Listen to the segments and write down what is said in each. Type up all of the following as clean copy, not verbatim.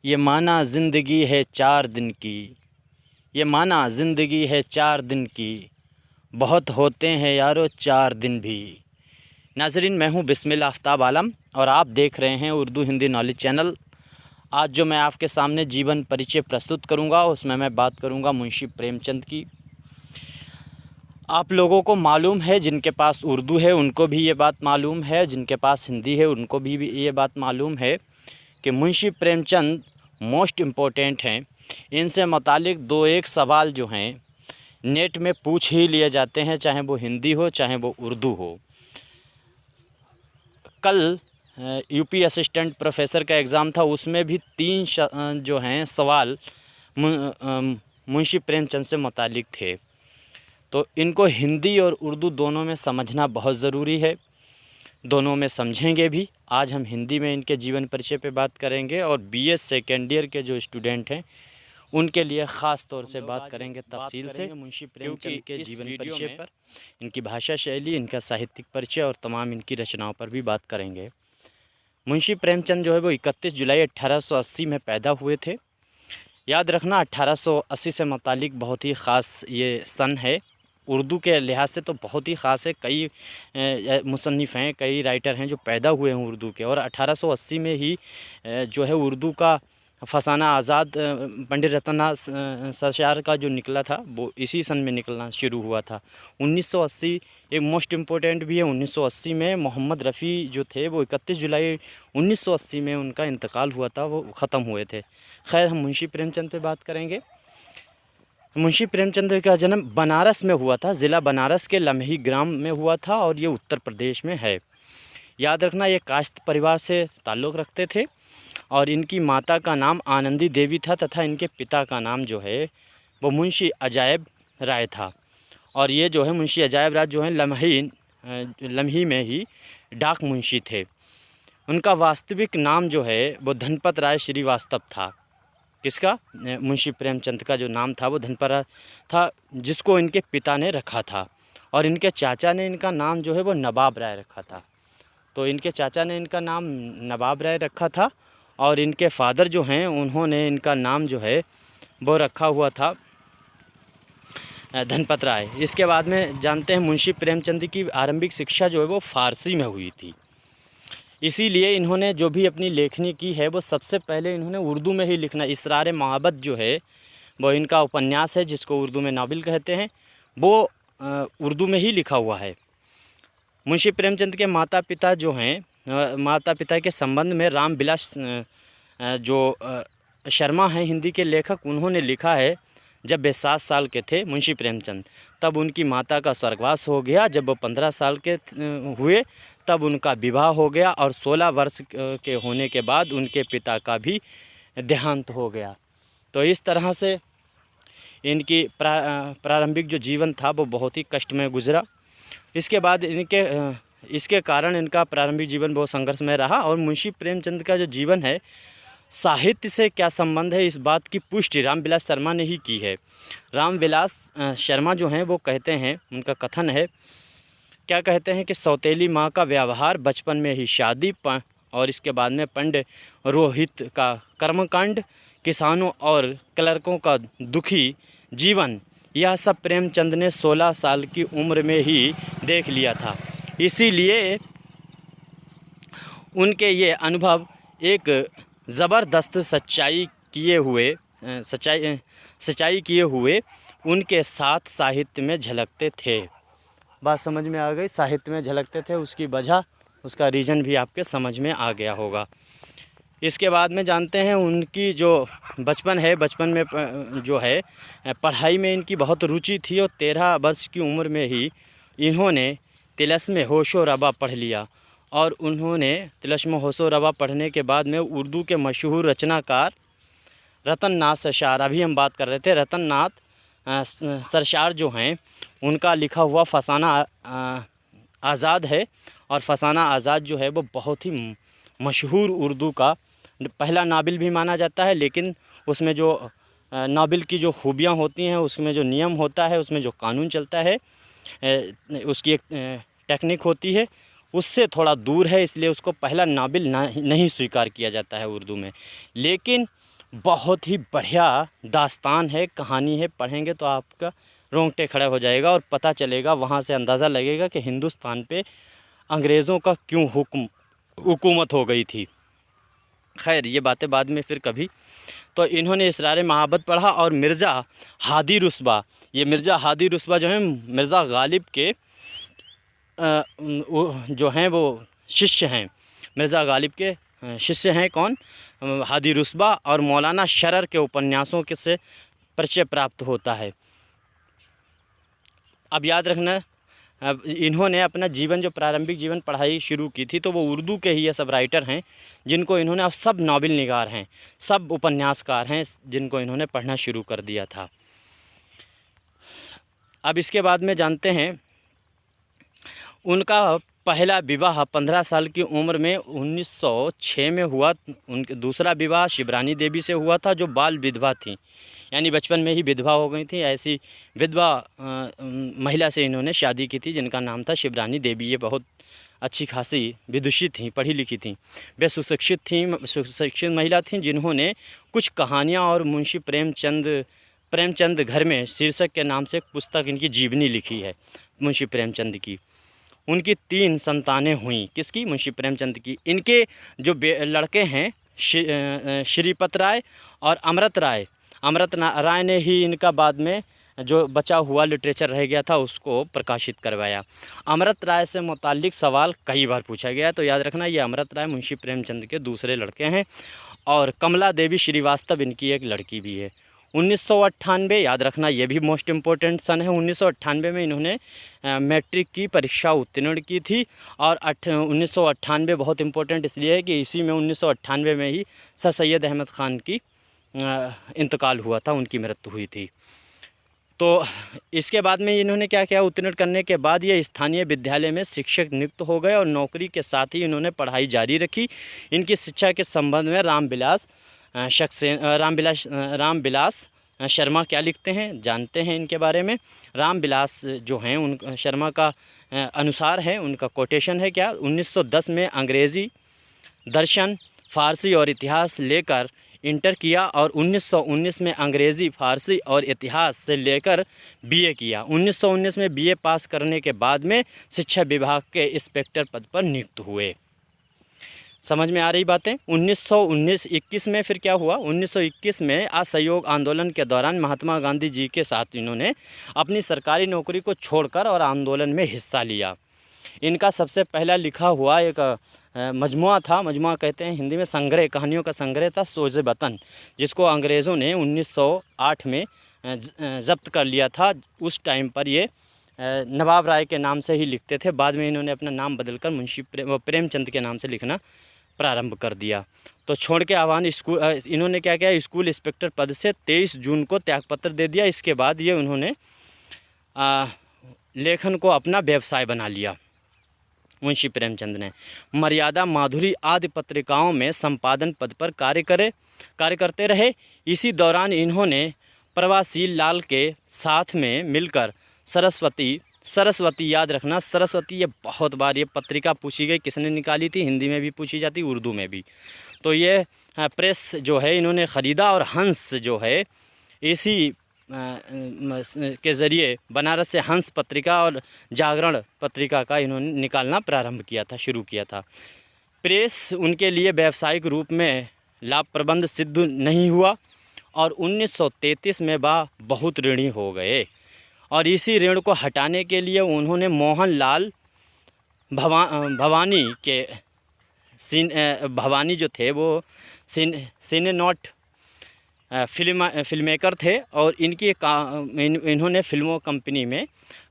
ये माना ज़िंदगी है 4 दिन की, ये माना ज़िंदगी है 4 दिन की, बहुत होते हैं यारो 4 दिन भी। नाज़रीन, मैं हूँ बिस्मिल आफ्ताब आलम और आप देख रहे हैं उर्दू हिंदी नॉलेज चैनल। आज जो मैं आपके सामने जीवन परिचय प्रस्तुत करूँगा उसमें मैं बात करूँगा मुंशी प्रेमचंद की। आप लोगों को मालूम है, जिनके पास उर्दू है उनको भी ये बात मालूम है, जिनके पास हिंदी है उनको भी ये बात मालूम है कि मुंशी प्रेमचंद मोस्ट इम्पोर्टेंट हैं। इनसे मुतालिक दो एक सवाल जो हैं नेट में पूछ ही लिए जाते हैं, चाहे वो हिंदी हो चाहे वो उर्दू हो। कल यूपी असिस्टेंट प्रोफेसर का एग्ज़ाम था, उसमें भी 3 जो हैं सवाल मुंशी प्रेमचंद से मुतालिक थे। तो इनको हिंदी और उर्दू दोनों में समझना बहुत ज़रूरी है, दोनों में समझेंगे भी। आज हम हिंदी में इनके जीवन परिचय पे बात करेंगे और बीए सेकेंड ईयर के जो स्टूडेंट हैं उनके लिए ख़ास तौर से बात करेंगे तफसील से मुंशी प्रेमचंद के जीवन परिचय पर, इनकी भाषा शैली, इनका साहित्यिक परिचय और तमाम इनकी रचनाओं पर भी बात करेंगे। मुंशी प्रेमचंद जो है वो 31 जुलाई 1880 में पैदा हुए थे। याद रखना 1880 से मुतालिक बहुत ही ख़ास ये सन है। उर्दू के लिहाज से तो बहुत ही ख़ास है। कई मुसन्निफ़ हैं, कई राइटर हैं जो पैदा हुए हैं उर्दू के, और 1880 में ही जो है उर्दू का फसाना आज़ाद पंडित रतननाथ सरशार का जो निकला था वो इसी सन में निकलना शुरू हुआ था। 1980 एक मोस्ट इम्पोर्टेंट भी है। 1980 में मोहम्मद रफ़ी जो थे वो 31 जुलाई 1980 में उनका इंतकाल हुआ था, वो ख़त्म हुए थे। खैर, हम मुंशी प्रेमचंद पे बात करेंगे। मुंशी प्रेमचंद का जन्म बनारस में हुआ था, ज़िला बनारस के लम्ही ग्राम में हुआ था और ये उत्तर प्रदेश में है। याद रखना, ये काश्त परिवार से ताल्लुक़ रखते थे और इनकी माता का नाम आनंदी देवी था तथा इनके पिता का नाम जो है वो मुंशी अजायब राय था। और ये जो है मुंशी अजायब राय जो है लम्ही में ही डाक मुंशी थे। उनका वास्तविक नाम जो है वो धनपत राय श्रीवास्तव था। किसका? मुंशी प्रेमचंद का जो नाम था वो धनपत राय था, जिसको इनके पिता ने रखा था, और इनके चाचा ने इनका नाम जो है वो नवाब राय रखा था। तो इनके चाचा ने इनका नाम नवाब राय रखा था और इनके फादर जो हैं उन्होंने इनका नाम जो है वो रखा हुआ था धनपत राय। इसके बाद में जानते हैं मुंशी प्रेमचंद की आरंभिक शिक्षा जो है वो फ़ारसी में हुई थी। इसीलिए इन्होंने जो भी अपनी लेखनी की है वो सबसे पहले इन्होंने उर्दू में ही लिखना। इसरार मोहब्बत जो है वो इनका उपन्यास है, जिसको उर्दू में नावल कहते हैं, वो उर्दू में ही लिखा हुआ है। मुंशी प्रेमचंद के माता पिता जो हैं, माता पिता के संबंध में रामविलास जो शर्मा हैं हिंदी के लेखक, उन्होंने लिखा है जब वे 7 साल के थे मुंशी प्रेमचंद, तब उनकी माता का स्वर्गवास हो गया। जब वो 15 साल के हुए तब उनका विवाह हो गया और 16 वर्ष के होने के बाद उनके पिता का भी देहांत हो गया। तो इस तरह से इनकी प्रारंभिक जो जीवन था वो बहुत ही कष्टमय गुजरा। इसके बाद इसके कारण इनका प्रारंभिक जीवन बहुत संघर्षमय रहा। और मुंशी प्रेमचंद का जो जीवन है, साहित्य से क्या संबंध है, इस बात की पुष्टि रामविलास शर्मा ने ही की है। रामविलास शर्मा जो हैं वो कहते हैं, उनका कथन है, क्या कहते हैं कि सौतेली माँ का व्यवहार, बचपन में ही शादी, और इसके बाद में पंडित रोहित का कर्मकांड, किसानों और क्लर्कों का दुखी जीवन, यह सब प्रेमचंद ने 16 साल की उम्र में ही देख लिया था। इसीलिए उनके ये अनुभव एक ज़बरदस्त सच्चाई किए हुए उनके साथ साहित्य में झलकते थे। बात समझ में आ गई? साहित्य में झलकते थे, उसकी वजह, उसका रीज़न भी आपके समझ में आ गया होगा। इसके बाद में जानते हैं उनकी जो बचपन है, बचपन में जो है पढ़ाई में इनकी बहुत रुचि थी और 13 वर्ष की उम्र में ही इन्होंने तिलस्म होशो रबा पढ़ लिया। और उन्होंने तिलस्म होशो रबा पढ़ने के बाद में उर्दू के मशहूर रचनाकार रतननाथ सरशार, अभी हम बात कर रहे थे, रतननाथ सरशार जो हैं उनका लिखा हुआ फसाना आज़ाद है। और फसाना आज़ाद जो है वो बहुत ही मशहूर उर्दू का पहला नावल भी माना जाता है। लेकिन उसमें जो नावल की जो खूबियाँ होती हैं, उसमें जो नियम होता है, उसमें जो कानून चलता है, उसकी एक टेक्निक होती है, उससे थोड़ा दूर है, इसलिए उसको पहला नावल नहीं स्वीकार किया जाता है उर्दू में। लेकिन बहुत ही बढ़िया दास्तान है, कहानी है, पढ़ेंगे तो आपका रोंगटे खड़ा हो जाएगा और पता चलेगा, वहाँ से अंदाज़ा लगेगा कि हिंदुस्तान पे अंग्रेज़ों का क्यों हुकूमत हो गई थी। खैर ये बातें बाद में फिर कभी। तो इन्होंने इसरार महाबत पढ़ा और मिर्ज़ा हादी रुस्बा, ये मिर्ज़ा हादी रुस्बा जो है मिर्ज़ा गालिब के जो हैं वो शिष्य हैं, मिर्ज़ा गालिब के शिष्य हैं। कौन? हादी रुस्बा। और मौलाना शरर के उपन्यासों के से परिचय प्राप्त होता है। अब याद रखना, अब इन्होंने अपना जीवन, जो प्रारंभिक जीवन पढ़ाई शुरू की थी, तो वो उर्दू के ही ये सब राइटर हैं जिनको इन्होंने, अब सब नावल निगार हैं, सब उपन्यासकार हैं जिनको इन्होंने पढ़ना शुरू कर दिया था। अब इसके बाद में जानते हैं उनका पहला विवाह 15 साल की उम्र में 1906 में हुआ। उनका दूसरा विवाह शिवरानी देवी से हुआ था, जो बाल विधवा थी, यानी बचपन में ही विधवा हो गई थी। ऐसी विधवा महिला से इन्होंने शादी की थी जिनका नाम था शिवरानी देवी। ये बहुत अच्छी खासी विदुषी थी, पढ़ी लिखी थी, वे सुशिक्षित महिला थीं जिन्होंने कुछ कहानियाँ और मुंशी प्रेमचंद घर में शीर्षक के नाम से एक पुस्तक, इनकी जीवनी लिखी है मुंशी प्रेमचंद की। उनकी 3 संतानें हुईं। किसकी? मुंशी प्रेमचंद की। इनके जो लड़के हैं श्रीपत राय और अमृत राय ने ही इनका बाद में जो बचा हुआ लिटरेचर रह गया था उसको प्रकाशित करवाया। अमृत राय से मुताल्लिक सवाल कई बार पूछा गया, तो याद रखना ये अमृत राय मुंशी प्रेमचंद के दूसरे लड़के हैं। और कमला देवी श्रीवास्तव इनकी एक लड़की भी है। 1998, याद रखना ये भी मोस्ट इम्पोर्टेंट सन है, 1998 में इन्होंने मैट्रिक की परीक्षा उत्तीर्ण की थी। और 1998 बहुत इम्पोर्टेंट इसलिए है कि इसी में 1998 में ही सर सैयद अहमद ख़ान की इंतकाल हुआ था, उनकी मृत्यु हुई थी। तो इसके बाद में इन्होंने क्या किया? उत्तीर्ण करने के बाद ये स्थानीय विद्यालय में शिक्षक नियुक्त हो गए और नौकरी के साथ ही इन्होंने पढ़ाई जारी रखी। इनकी शिक्षा के संबंध में रामबिलास शर्मा क्या लिखते हैं, जानते हैं इनके बारे में। रामबिलास जो हैं उन शर्मा का अनुसार है, उनका कोटेशन है क्या? 1910 में अंग्रेज़ी, दर्शन, फ़ारसी और इतिहास लेकर इंटर किया और 1919 में अंग्रेज़ी, फ़ारसी और इतिहास से लेकर बीए किया। 1919 में बीए पास करने के बाद में शिक्षा विभाग के इंस्पेक्टर पद पर नियुक्त हुए। समझ में आ रही बातें? 1919-21 में फिर क्या हुआ? 1921 में असहयोग आंदोलन के दौरान महात्मा गांधी जी के साथ इन्होंने अपनी सरकारी नौकरी को छोड़कर और आंदोलन में हिस्सा लिया। इनका सबसे पहला लिखा हुआ एक मजमुआ था, मजमुआ कहते हैं हिंदी में संग्रह, कहानियों का संग्रह था, सोज़े वतन, जिसको अंग्रेज़ों ने 1908 में ज़ब्त कर लिया था। उस टाइम पर ये नवाब राय के नाम से ही लिखते थे। बाद में इन्होंने अपना नाम बदलकर मुंशी प्रेमचंद के नाम से लिखना प्रारंभ कर दिया। तो छोड़ के आह्वान स्कूल, इन्होंने क्या किया? स्कूल इंस्पेक्टर पद से 23 जून को त्यागपत्र दे दिया। इसके बाद ये उन्होंने लेखन को अपना व्यवसाय बना लिया। मुंशी प्रेमचंद ने मर्यादा, माधुरी आदि पत्रिकाओं में संपादन पद पर कार्य करते रहे। इसी दौरान इन्होंने प्रवासी लाल के साथ में मिलकर सरस्वती, याद रखना सरस्वती, ये बहुत बार ये पत्रिका पूछी गई, किसने निकाली थी? हिंदी में भी पूछी जाती, उर्दू में भी। तो ये प्रेस जो है इन्होंने ख़रीदा और हंस जो है इसी के ज़रिए बनारस से हंस पत्रिका और जागरण पत्रिका का इन्होंने निकालना प्रारंभ किया था, शुरू किया था। प्रेस उनके लिए व्यावसायिक रूप में लाभप्रद सिद्ध नहीं हुआ और 1933 में वह बहुत ऋणी हो गए और इसी ऋण को हटाने के लिए उन्होंने मोहनलाल भवानी जो थे वो सिनेनॉट फिल्म मेकर थे और इन्होंने फिल्मों कंपनी में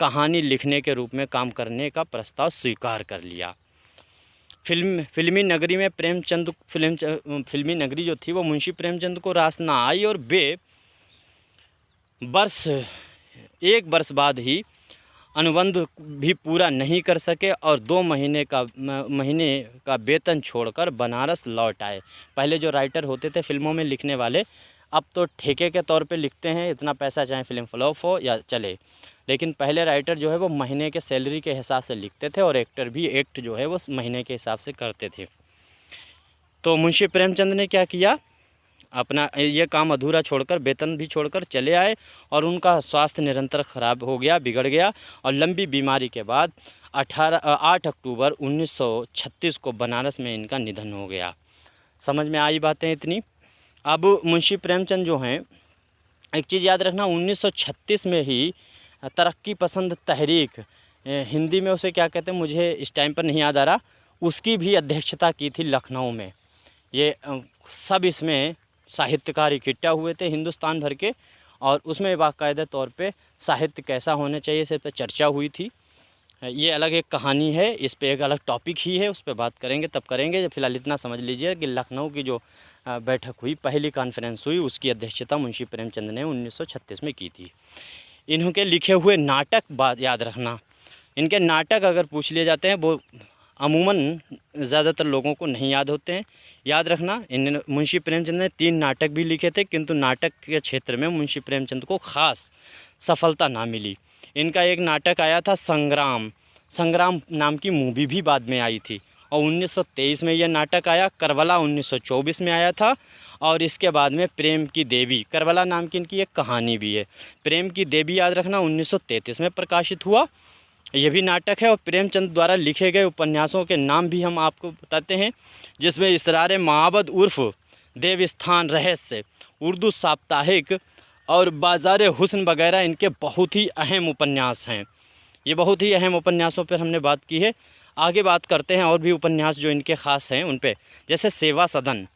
कहानी लिखने के रूप में काम करने का प्रस्ताव स्वीकार कर लिया। फिल्मी नगरी में फिल्मी नगरी जो थी वो मुंशी प्रेमचंद को रास ना आई और वे एक वर्ष बाद ही अनुबंध भी पूरा नहीं कर सके और 2 महीने का वेतन छोड़कर बनारस लौट आए। पहले जो राइटर होते थे फिल्मों में लिखने वाले, अब तो ठेके के तौर पे लिखते हैं, इतना पैसा चाहे फिल्म फ्लॉप हो या चले। लेकिन पहले राइटर जो है वो महीने के सैलरी के हिसाब से लिखते थे और एक्टर भी एक्ट जो है वो महीने के हिसाब से करते थे। तो मुंशी प्रेमचंद ने क्या किया, अपना ये काम अधूरा छोड़कर, वेतन भी छोड़कर चले आए और उनका स्वास्थ्य निरंतर ख़राब हो गया, बिगड़ गया और लंबी बीमारी के बाद 8 अक्टूबर 1936 को बनारस में इनका निधन हो गया। समझ में आई बातें इतनी। अब मुंशी प्रेमचंद जो हैं, एक चीज़ याद रखना, 1936 में ही तरक्की पसंद तहरीक, हिंदी में उसे क्या कहते हैं मुझे इस टाइम पर नहीं याद आ रहा, उसकी भी अध्यक्षता की थी लखनऊ में। ये सब इसमें साहित्यकार इकट्ठा हुए थे हिंदुस्तान भर के और उसमें बाकायदा तौर पे साहित्य कैसा होना चाहिए इस पर चर्चा हुई थी। ये अलग एक कहानी है, इस पे एक अलग टॉपिक ही है, उस पर बात करेंगे तब करेंगे। फ़िलहाल इतना समझ लीजिए कि लखनऊ की जो बैठक हुई, पहली कॉन्फ्रेंस हुई, उसकी अध्यक्षता मुंशी प्रेमचंद ने 1936 में की थी। इनके लिखे हुए नाटक बात याद रखना, इनके नाटक अगर पूछ लिए जाते हैं वो अमूमन ज़्यादातर लोगों को नहीं याद होते हैं। याद रखना, इन मुंशी प्रेमचंद ने 3 नाटक भी लिखे थे, किंतु नाटक के क्षेत्र में मुंशी प्रेमचंद को ख़ास सफलता ना मिली। इनका एक नाटक आया था संग्राम, संग्राम नाम की मूवी भी बाद में आई थी और 1923 में यह नाटक आया। करबला 1924 में आया था और इसके बाद में प्रेम की देवी, करबला नाम की इनकी एक कहानी भी है। प्रेम की देवी याद रखना 1933 में प्रकाशित हुआ, यह भी नाटक है। और प्रेमचंद द्वारा लिखे गए उपन्यासों के नाम भी हम आपको बताते हैं, जिसमें इसरार माबद उर्फ देवस्थान रहस्य, उर्दू साप्ताहिक और बाज़ार हुस्न वगैरह इनके बहुत ही अहम उपन्यास हैं। ये बहुत ही अहम उपन्यासों पर हमने बात की है। आगे बात करते हैं और भी उपन्यास जो इनके ख़ास हैं उन पे, जैसे सेवा सदन,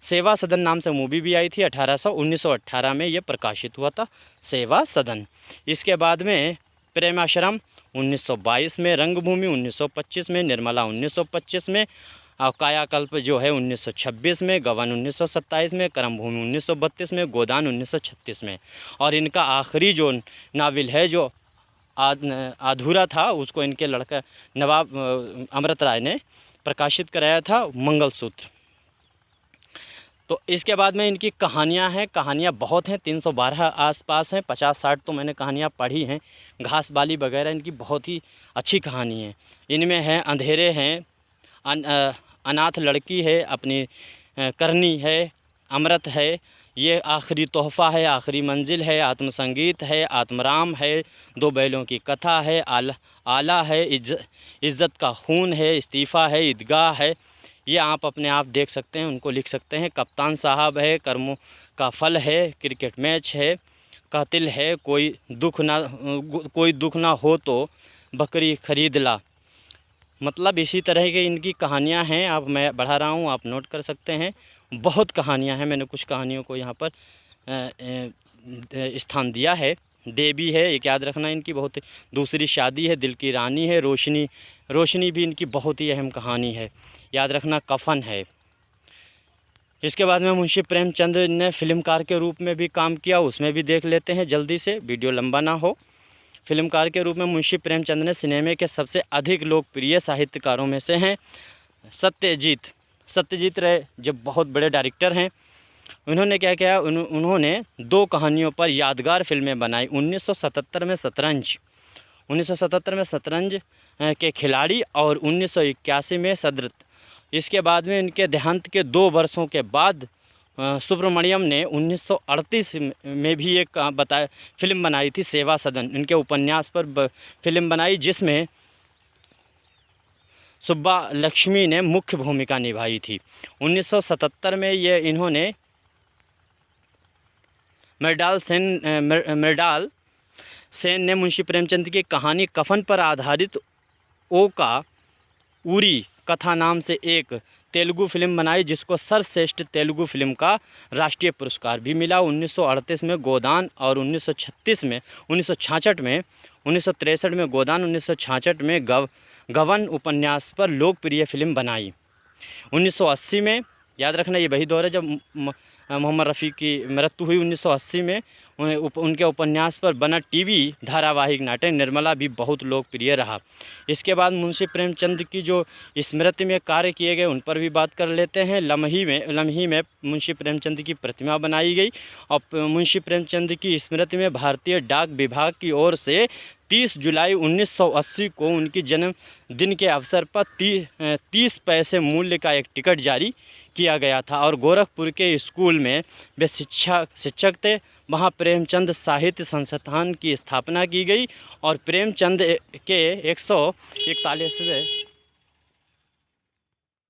सेवा सदन नाम से मूवी भी आई थी 1918 में ये प्रकाशित हुआ था, सेवा सदन। इसके बाद में प्रेमाश्रम 1922 में, रंगभूमि 1925 में, निर्मला 1925 में, और कायाकल्प जो है 1926 में, गबन 1927 में, कर्मभूमि 1932 में, गोदान 1936 में। और इनका आखिरी जो नावल है जो अधूरा था, उसको इनके लड़का नवाब अमृत राय ने प्रकाशित कराया था, मंगलसूत्र। तो इसके बाद में इनकी कहानियां हैं, कहानियां बहुत हैं, 312 आसपास हैं, 50-60 तो मैंने कहानियां पढ़ी हैं। घास बाली वगैरह इनकी बहुत ही अच्छी कहानी है। इनमें है अंधेरे हैं, अनाथ लड़की है, अपनी करनी है, अमृत है, ये आखिरी तोहफ़ा है, आखिरी मंजिल है, आत्मसंगीत है, आत्मराम है, 2 बैलों की कथा है, आला है, इज़्ज़त का खून है, इस्तीफ़ा है, ईदगाह है। ये आप अपने आप देख सकते हैं, उनको लिख सकते हैं। कप्तान साहब है, कर्मों का फल है, क्रिकेट मैच है, कातिल है, कोई दुख ना हो तो बकरी खरीद ला। मतलब इसी तरह की इनकी कहानियां हैं। आप मैं बढ़ा रहा हूं, आप नोट कर सकते हैं। बहुत कहानियां हैं, मैंने कुछ कहानियों को यहाँ पर स्थान दिया है। देवी है, एक याद रखना इनकी बहुत। दूसरी शादी है, दिल की रानी है, रोशनी भी इनकी बहुत ही अहम कहानी है, याद रखना। कफन है। इसके बाद में मुंशी प्रेमचंद ने फिल्मकार के रूप में भी काम किया, उसमें भी देख लेते हैं जल्दी से, वीडियो लंबा ना हो। फिल्मकार के रूप में मुंशी प्रेमचंद ने सिनेमा के सबसे अधिक लोकप्रिय साहित्यकारों में से हैं सत्यजीत रे, जो बहुत बड़े डायरेक्टर हैं। उन्होंने क्या किया, उन्होंने 2 कहानियों पर यादगार फिल्में बनाई। 1977 में शतरंज के खिलाड़ी और 1981 में सदरत। इसके बाद में इनके देहांत के 2 वर्षों के बाद सुब्रमण्यम ने 1938 में भी एक फिल्म बनाई थी, सेवा सदन। इनके उपन्यास पर फिल्म बनाई, जिसमें सुब्बा लक्ष्मी ने मुख्य भूमिका निभाई थी। 1977 में ये इन्होंने मृणाल सेन ने मुंशी प्रेमचंद की कहानी कफन पर आधारित ओ का उरी कथा नाम से एक तेलुगु फिल्म बनाई, जिसको सर्वश्रेष्ठ तेलुगु फिल्म का राष्ट्रीय पुरस्कार भी मिला। 1938 में गोदान और 1966 में गोदान, 1966 में गबन उपन्यास पर लोकप्रिय फिल्म बनाई। 1980 में, याद रखना ये वही दौर है जब मोहम्मद रफ़ी की मृत्यु हुई 1980 में। उनके उपन्यास पर बना टीवी धारावाहिक नाटक निर्मला भी बहुत लोकप्रिय रहा। इसके बाद मुंशी प्रेमचंद की जो स्मृति में कार्य किए गए उन पर भी बात कर लेते हैं। लम्ही में मुंशी प्रेमचंद की प्रतिमा बनाई गई और मुंशी प्रेमचंद की स्मृति में भारतीय डाक विभाग की ओर से 30 जुलाई 1980 को उनकी जन्मदिन के अवसर पर 30 पैसे मूल्य का एक टिकट जारी किया गया था और गोरखपुर के स्कूल में वे शिक्षक थे। वहाँ प्रेमचंद साहित्य संस्थान की स्थापना की गई और प्रेमचंद के 141वें